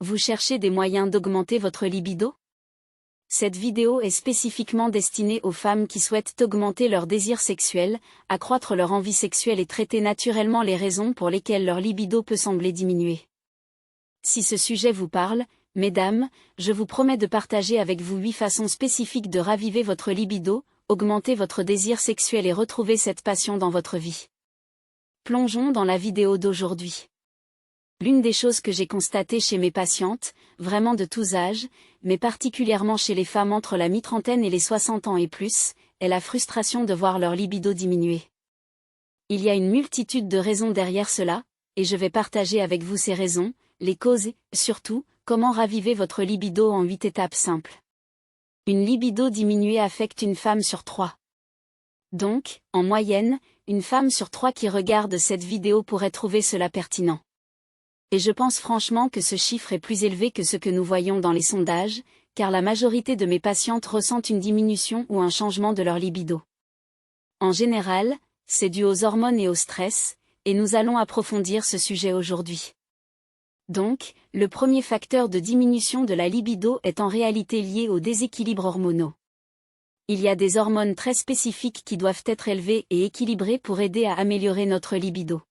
Vous cherchez des moyens d'augmenter votre libido? Cette vidéo est spécifiquement destinée aux femmes qui souhaitent augmenter leur désir sexuel, accroître leur envie sexuelle et traiter naturellement les raisons pour lesquelles leur libido peut sembler diminuer. Si ce sujet vous parle, mesdames, je vous promets de partager avec vous 8 façons spécifiques de raviver votre libido, augmenter votre désir sexuel et retrouver cette passion dans votre vie. Plongeons dans la vidéo d'aujourd'hui. L'une des choses que j'ai constatées chez mes patientes, vraiment de tous âges, mais particulièrement chez les femmes entre la mi-trentaine et les 60 ans et plus, est la frustration de voir leur libido diminuer. Il y a une multitude de raisons derrière cela, et je vais partager avec vous ces raisons, les causes et, surtout, comment raviver votre libido en 8 étapes simples. Une libido diminuée affecte une femme sur 3. Donc, en moyenne, une femme sur 3 qui regarde cette vidéo pourrait trouver cela pertinent. Et je pense franchement que ce chiffre est plus élevé que ce que nous voyons dans les sondages, car la majorité de mes patientes ressentent une diminution ou un changement de leur libido. En général, c'est dû aux hormones et au stress, et nous allons approfondir ce sujet aujourd'hui. Donc, le premier facteur de diminution de la libido est en réalité lié aux déséquilibres hormonaux. Il y a des hormones très spécifiques qui doivent être élevées et équilibrées pour aider à améliorer notre libido.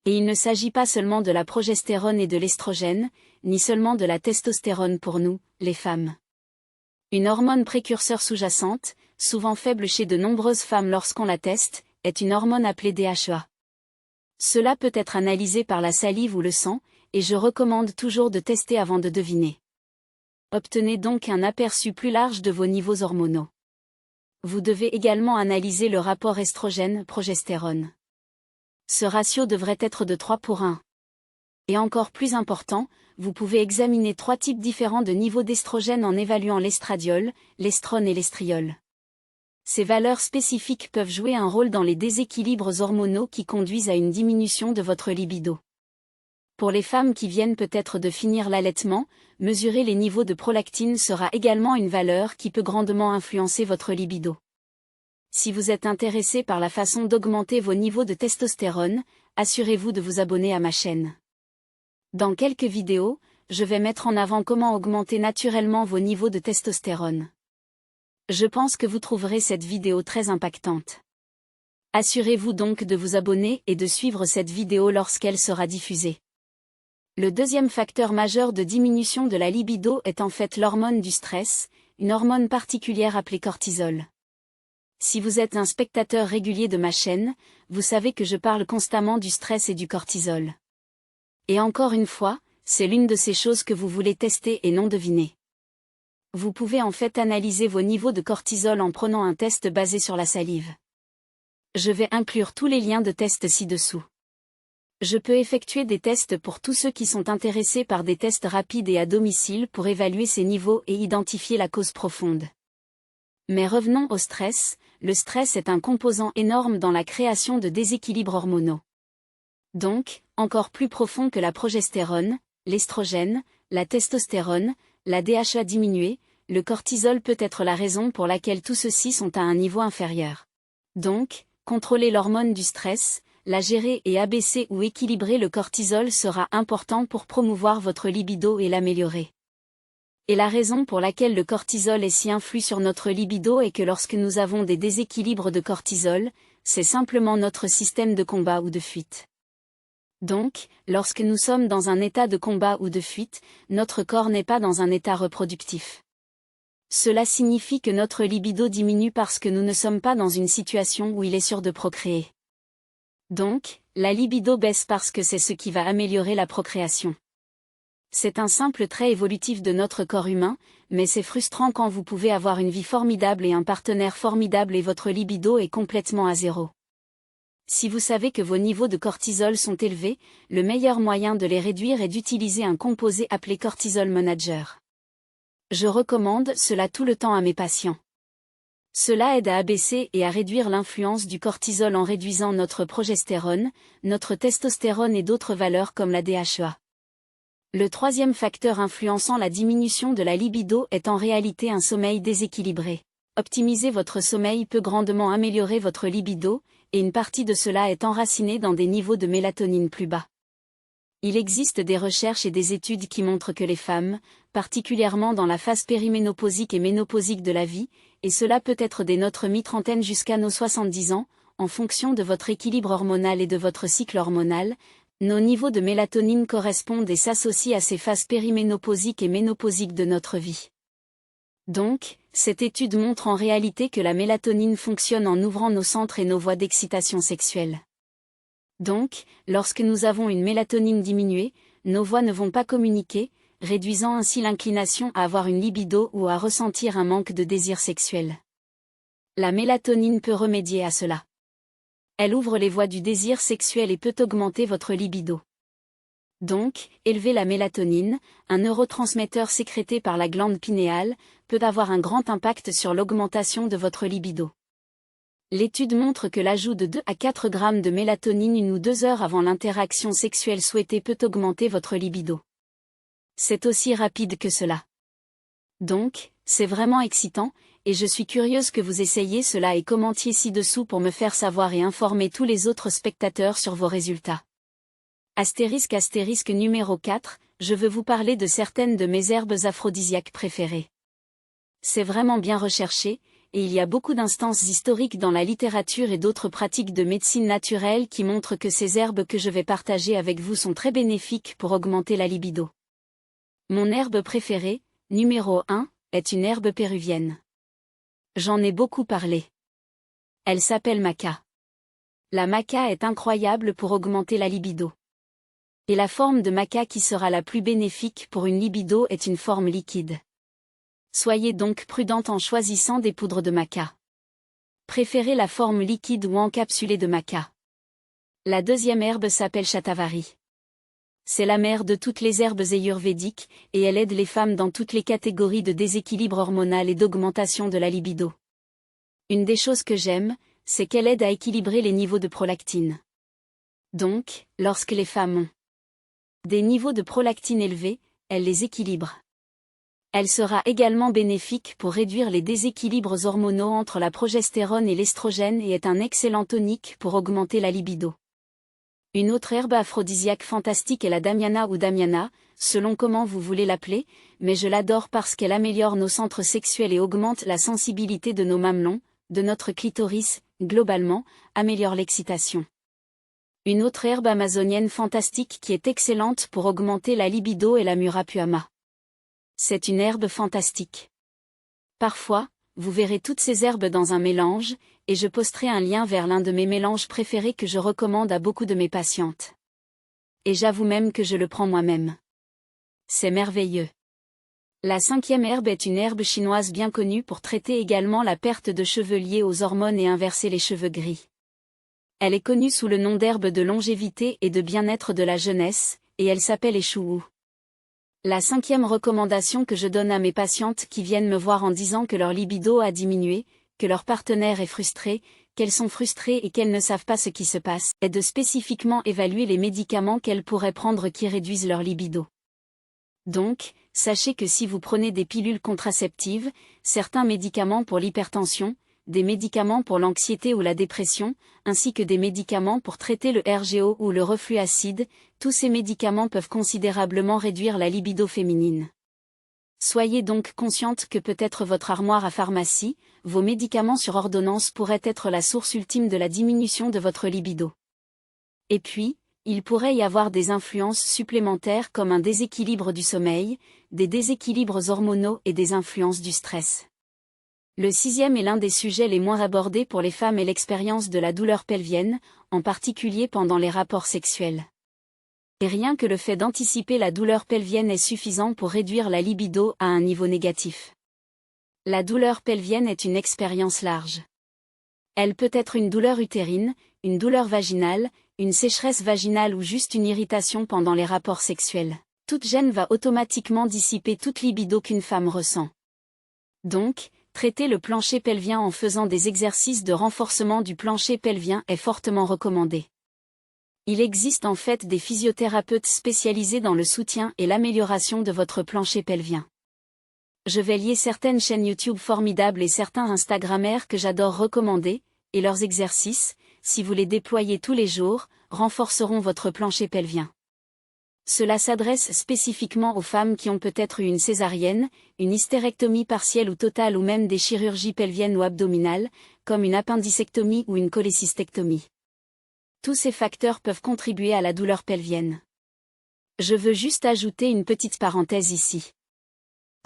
Et il ne s'agit pas seulement de la progestérone et de l'estrogène, ni seulement de la testostérone pour nous, les femmes. Une hormone précurseur sous-jacente, souvent faible chez de nombreuses femmes lorsqu'on la teste, est une hormone appelée DHEA. Cela peut être analysé par la salive ou le sang, et je recommande toujours de tester avant de deviner. Obtenez donc un aperçu plus large de vos niveaux hormonaux. Vous devez également analyser le rapport estrogène-progestérone. Ce ratio devrait être de 3 pour 1. Et encore plus important, vous pouvez examiner 3 types différents de niveaux d'estrogène en évaluant l'estradiol, l'estrone et l'estriol. Ces valeurs spécifiques peuvent jouer un rôle dans les déséquilibres hormonaux qui conduisent à une diminution de votre libido. Pour les femmes qui viennent peut-être de finir l'allaitement, mesurer les niveaux de prolactine sera également une valeur qui peut grandement influencer votre libido. Si vous êtes intéressé par la façon d'augmenter vos niveaux de testostérone, assurez-vous de vous abonner à ma chaîne. Dans quelques vidéos, je vais mettre en avant comment augmenter naturellement vos niveaux de testostérone. Je pense que vous trouverez cette vidéo très impactante. Assurez-vous donc de vous abonner et de suivre cette vidéo lorsqu'elle sera diffusée. Le deuxième facteur majeur de diminution de la libido est en fait l'hormone du stress, une hormone particulière appelée cortisol. Si vous êtes un spectateur régulier de ma chaîne, vous savez que je parle constamment du stress et du cortisol. Et encore une fois, c'est l'une de ces choses que vous voulez tester et non deviner. Vous pouvez en fait analyser vos niveaux de cortisol en prenant un test basé sur la salive. Je vais inclure tous les liens de tests ci-dessous. Je peux effectuer des tests pour tous ceux qui sont intéressés par des tests rapides et à domicile pour évaluer ces niveaux et identifier la cause profonde. Mais revenons au stress, le stress est un composant énorme dans la création de déséquilibres hormonaux. Donc, encore plus profond que la progestérone, l'estrogène, la testostérone, la DHEA diminuée, le cortisol peut être la raison pour laquelle tous ceux-ci sont à un niveau inférieur. Donc, contrôler l'hormone du stress, la gérer et abaisser ou équilibrer le cortisol sera important pour promouvoir votre libido et l'améliorer. Et la raison pour laquelle le cortisol est si influe sur notre libido est que lorsque nous avons des déséquilibres de cortisol, c'est simplement notre système de combat ou de fuite. Donc, lorsque nous sommes dans un état de combat ou de fuite, notre corps n'est pas dans un état reproductif. Cela signifie que notre libido diminue parce que nous ne sommes pas dans une situation où il est sûr de procréer. Donc, la libido baisse parce que c'est ce qui va améliorer la procréation. C'est un simple trait évolutif de notre corps humain, mais c'est frustrant quand vous pouvez avoir une vie formidable et un partenaire formidable et votre libido est complètement à zéro. Si vous savez que vos niveaux de cortisol sont élevés, le meilleur moyen de les réduire est d'utiliser un composé appelé Cortisol Manager. Je recommande cela tout le temps à mes patients. Cela aide à abaisser et à réduire l'influence du cortisol en réduisant notre progestérone, notre testostérone et d'autres valeurs comme la DHEA. Le troisième facteur influençant la diminution de la libido est en réalité un sommeil déséquilibré. Optimiser votre sommeil peut grandement améliorer votre libido, et une partie de cela est enracinée dans des niveaux de mélatonine plus bas. Il existe des recherches et des études qui montrent que les femmes, particulièrement dans la phase périménopausique et ménopausique de la vie, et cela peut être dès notre mi-trentaine jusqu'à nos 70 ans, en fonction de votre équilibre hormonal et de votre cycle hormonal, nos niveaux de mélatonine correspondent et s'associent à ces phases périménopausiques et ménopausiques de notre vie. Donc, cette étude montre en réalité que la mélatonine fonctionne en ouvrant nos centres et nos voies d'excitation sexuelle. Donc, lorsque nous avons une mélatonine diminuée, nos voies ne vont pas communiquer, réduisant ainsi l'inclination à avoir une libido ou à ressentir un manque de désir sexuel. La mélatonine peut remédier à cela. Elle ouvre les voies du désir sexuel et peut augmenter votre libido. Donc, élever la mélatonine, un neurotransmetteur sécrété par la glande pinéale, peut avoir un grand impact sur l'augmentation de votre libido. L'étude montre que l'ajout de 2 à 4 grammes de mélatonine 1 ou 2 heures avant l'interaction sexuelle souhaitée peut augmenter votre libido. C'est aussi rapide que cela. Donc, c'est vraiment excitant, et je suis curieuse que vous essayiez cela et commentiez ci-dessous pour me faire savoir et informer tous les autres spectateurs sur vos résultats. Astérisque numéro 4, je veux vous parler de certaines de mes herbes aphrodisiaques préférées. C'est vraiment bien recherché, et il y a beaucoup d'instances historiques dans la littérature et d'autres pratiques de médecine naturelle qui montrent que ces herbes que je vais partager avec vous sont très bénéfiques pour augmenter la libido. Mon herbe préférée, numéro 1, est une herbe péruvienne. J'en ai beaucoup parlé. Elle s'appelle maca. La maca est incroyable pour augmenter la libido. Et la forme de maca qui sera la plus bénéfique pour une libido est une forme liquide. Soyez donc prudente en choisissant des poudres de maca. Préférez la forme liquide ou encapsulée de maca. La deuxième herbe s'appelle shatavari. C'est la mère de toutes les herbes ayurvédiques, et elle aide les femmes dans toutes les catégories de déséquilibre hormonal et d'augmentation de la libido. Une des choses que j'aime, c'est qu'elle aide à équilibrer les niveaux de prolactine. Donc, lorsque les femmes ont des niveaux de prolactine élevés, elle les équilibre. Elle sera également bénéfique pour réduire les déséquilibres hormonaux entre la progestérone et l'estrogène et est un excellent tonique pour augmenter la libido. Une autre herbe aphrodisiaque fantastique est la damiana ou damiana, selon comment vous voulez l'appeler, mais je l'adore parce qu'elle améliore nos centres sexuels et augmente la sensibilité de nos mamelons, de notre clitoris, globalement, améliore l'excitation. Une autre herbe amazonienne fantastique qui est excellente pour augmenter la libido est la murapuama. C'est une herbe fantastique. Parfois, vous verrez toutes ces herbes dans un mélange, et je posterai un lien vers l'un de mes mélanges préférés que je recommande à beaucoup de mes patientes. Et j'avoue même que je le prends moi-même. C'est merveilleux. La cinquième herbe est une herbe chinoise bien connue pour traiter également la perte de cheveux liée aux hormones et inverser les cheveux gris. Elle est connue sous le nom d'herbe de longévité et de bien-être de la jeunesse, et elle s'appelle échouou. La cinquième recommandation que je donne à mes patientes qui viennent me voir en disant que leur libido a diminué, que leur partenaire est frustré, qu'elles sont frustrées et qu'elles ne savent pas ce qui se passe, est de spécifiquement évaluer les médicaments qu'elles pourraient prendre qui réduisent leur libido. Donc, sachez que si vous prenez des pilules contraceptives, certains médicaments pour l'hypertension, des médicaments pour l'anxiété ou la dépression, ainsi que des médicaments pour traiter le RGO ou le reflux acide, tous ces médicaments peuvent considérablement réduire la libido féminine. Soyez donc consciente que peut-être votre armoire à pharmacie, vos médicaments sur ordonnance pourraient être la source ultime de la diminution de votre libido. Et puis, il pourrait y avoir des influences supplémentaires comme un déséquilibre du sommeil, des déséquilibres hormonaux et des influences du stress. Le sixième est l'un des sujets les moins abordés pour les femmes et l'expérience de la douleur pelvienne, en particulier pendant les rapports sexuels. Et rien que le fait d'anticiper la douleur pelvienne est suffisant pour réduire la libido à un niveau négatif. La douleur pelvienne est une expérience large. Elle peut être une douleur utérine, une douleur vaginale, une sécheresse vaginale ou juste une irritation pendant les rapports sexuels. Toute gêne va automatiquement dissiper toute libido qu'une femme ressent. Donc, traiter le plancher pelvien en faisant des exercices de renforcement du plancher pelvien est fortement recommandé. Il existe en fait des physiothérapeutes spécialisés dans le soutien et l'amélioration de votre plancher pelvien. Je vais lier certaines chaînes YouTube formidables et certains Instagrammers que j'adore recommander, et leurs exercices, si vous les déployez tous les jours, renforceront votre plancher pelvien. Cela s'adresse spécifiquement aux femmes qui ont peut-être eu une césarienne, une hystérectomie partielle ou totale ou même des chirurgies pelviennes ou abdominales, comme une appendicectomie ou une cholécystectomie. Tous ces facteurs peuvent contribuer à la douleur pelvienne. Je veux juste ajouter une petite parenthèse ici.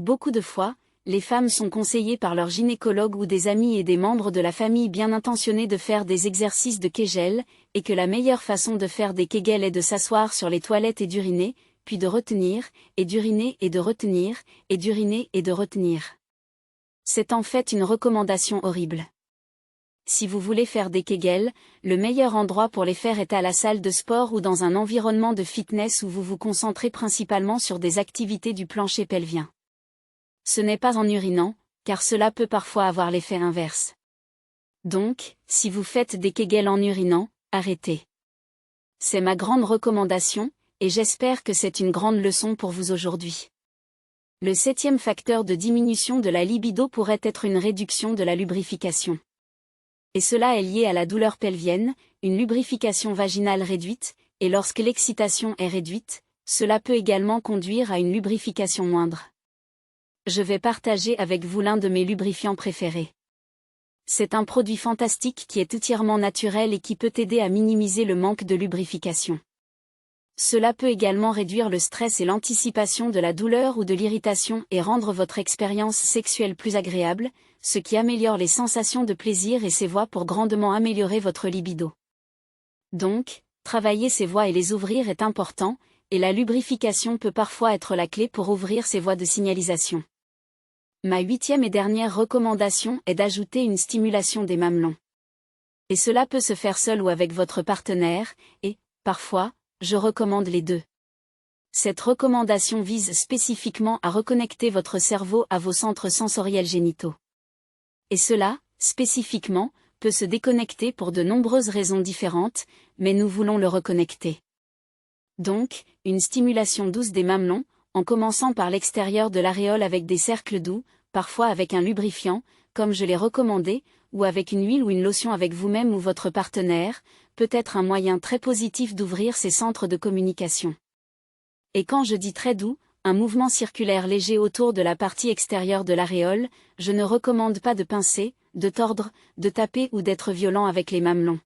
Beaucoup de fois, les femmes sont conseillées par leur gynécologue ou des amis et des membres de la famille bien intentionnés de faire des exercices de Kegel, et que la meilleure façon de faire des Kegel est de s'asseoir sur les toilettes et d'uriner, puis de retenir, et d'uriner et de retenir, et d'uriner et de retenir. C'est en fait une recommandation horrible. Si vous voulez faire des Kegel, le meilleur endroit pour les faire est à la salle de sport ou dans un environnement de fitness où vous vous concentrez principalement sur des activités du plancher pelvien. Ce n'est pas en urinant, car cela peut parfois avoir l'effet inverse. Donc, si vous faites des Kegel en urinant, arrêtez. C'est ma grande recommandation, et j'espère que c'est une grande leçon pour vous aujourd'hui. Le 7e facteur de diminution de la libido pourrait être une réduction de la lubrification. Et cela est lié à la douleur pelvienne, une lubrification vaginale réduite, et lorsque l'excitation est réduite, cela peut également conduire à une lubrification moindre. Je vais partager avec vous l'un de mes lubrifiants préférés. C'est un produit fantastique qui est entièrement naturel et qui peut aider à minimiser le manque de lubrification. Cela peut également réduire le stress et l'anticipation de la douleur ou de l'irritation et rendre votre expérience sexuelle plus agréable, ce qui améliore les sensations de plaisir et ses voies pour grandement améliorer votre libido. Donc, travailler ces voies et les ouvrir est important, et la lubrification peut parfois être la clé pour ouvrir ces voies de signalisation. Ma 8e et dernière recommandation est d'ajouter une stimulation des mamelons. Et cela peut se faire seul ou avec votre partenaire, et, parfois, je recommande les deux. Cette recommandation vise spécifiquement à reconnecter votre cerveau à vos centres sensoriels génitaux. Et cela, spécifiquement, peut se déconnecter pour de nombreuses raisons différentes, mais nous voulons le reconnecter. Donc, une stimulation douce des mamelons, en commençant par l'extérieur de l'aréole avec des cercles doux, parfois avec un lubrifiant, comme je l'ai recommandé, ou avec une huile ou une lotion avec vous-même ou votre partenaire, peut être un moyen très positif d'ouvrir ces centres de communication. Et quand je dis très doux, un mouvement circulaire léger autour de la partie extérieure de l'aréole, je ne recommande pas de pincer, de tordre, de taper ou d'être violent avec les mamelons.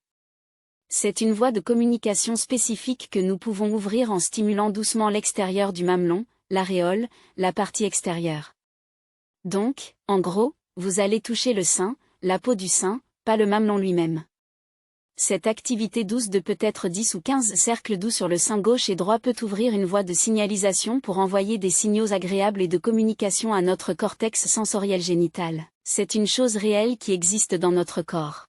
C'est une voie de communication spécifique que nous pouvons ouvrir en stimulant doucement l'extérieur du mamelon, l'aréole, la partie extérieure. Donc, en gros, vous allez toucher le sein, la peau du sein, pas le mamelon lui-même. Cette activité douce de peut-être 10 ou 15 cercles doux sur le sein gauche et droit peut ouvrir une voie de signalisation pour envoyer des signaux agréables et de communication à notre cortex sensoriel génital. C'est une chose réelle qui existe dans notre corps.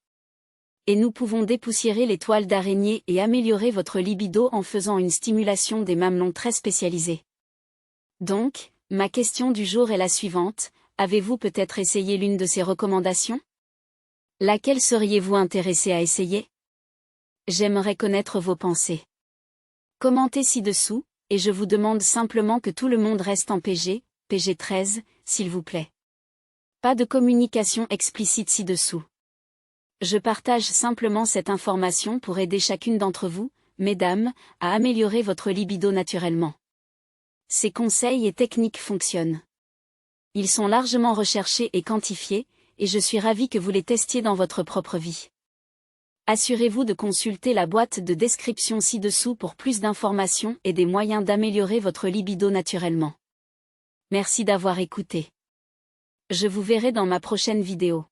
Et nous pouvons dépoussiérer les toiles d'araignée et améliorer votre libido en faisant une stimulation des mamelons très spécialisée. Donc, ma question du jour est la suivante, avez-vous peut-être essayé l'une de ces recommandations? Laquelle seriez-vous intéressé à essayer? J'aimerais connaître vos pensées. Commentez ci-dessous, et je vous demande simplement que tout le monde reste en PG 13, s'il vous plaît. Pas de communication explicite ci-dessous. Je partage simplement cette information pour aider chacune d'entre vous, mesdames, à améliorer votre libido naturellement. Ces conseils et techniques fonctionnent. Ils sont largement recherchés et quantifiés, et je suis ravie que vous les testiez dans votre propre vie. Assurez-vous de consulter la boîte de description ci-dessous pour plus d'informations et des moyens d'améliorer votre libido naturellement. Merci d'avoir écouté. Je vous verrai dans ma prochaine vidéo.